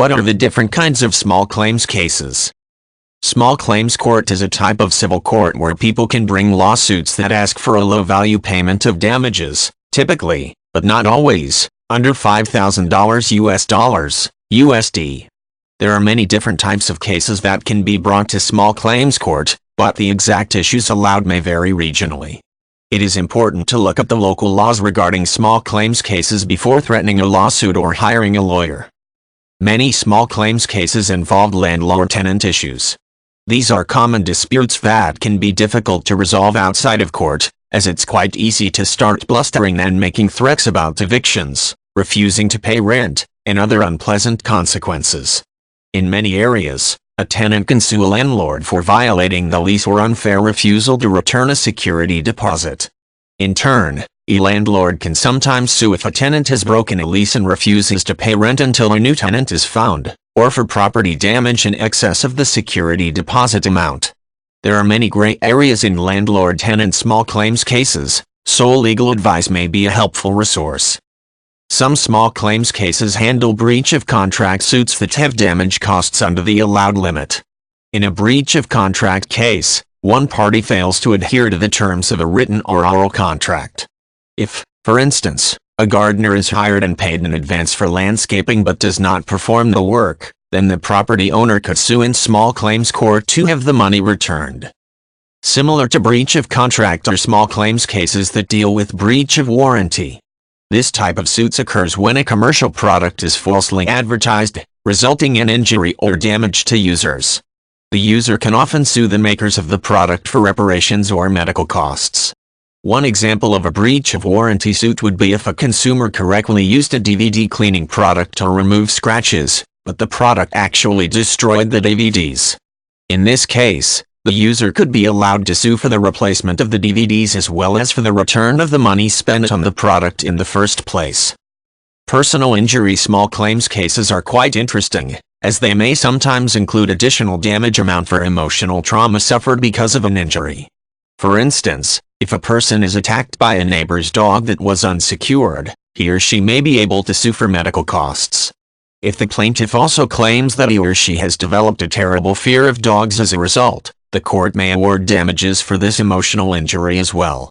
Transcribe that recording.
What are the different kinds of small claims cases? Small claims court is a type of civil court where people can bring lawsuits that ask for a low-value payment of damages, typically, but not always, under $5,000 US dollars, USD. There are many different types of cases that can be brought to small claims court, but the exact issues allowed may vary regionally. It is important to look up the local laws regarding small claims cases before threatening a lawsuit or hiring a lawyer. Many small claims cases involve landlord-tenant issues. These are common disputes that can be difficult to resolve outside of court, as it's quite easy to start blustering and making threats about evictions, refusing to pay rent, and other unpleasant consequences. In many areas, a tenant can sue a landlord for violating the lease or unfair refusal to return a security deposit. In turn, a landlord can sometimes sue if a tenant has broken a lease and refuses to pay rent until a new tenant is found, or for property damage in excess of the security deposit amount. There are many gray areas in landlord-tenant small claims cases, so legal advice may be a helpful resource. Some small claims cases handle breach of contract suits that have damage costs under the allowed limit. In a breach of contract case, one party fails to adhere to the terms of a written or oral contract. If, for instance, a gardener is hired and paid in advance for landscaping but does not perform the work, then the property owner could sue in small claims court to have the money returned. Similar to breach of contract are small claims cases that deal with breach of warranty. This type of suits occurs when a commercial product is falsely advertised, resulting in injury or damage to users. The user can often sue the makers of the product for reparations or medical costs. One example of a breach of warranty suit would be if a consumer correctly used a DVD cleaning product to remove scratches, but the product actually destroyed the DVDs. In this case, the user could be allowed to sue for the replacement of the DVDs as well as for the return of the money spent on the product in the first place. Personal injury small claims cases are quite interesting, as they may sometimes include additional damage amount for emotional trauma suffered because of an injury. For instance, if a person is attacked by a neighbor's dog that was unsecured, he or she may be able to sue for medical costs. If the plaintiff also claims that he or she has developed a terrible fear of dogs as a result, the court may award damages for this emotional injury as well.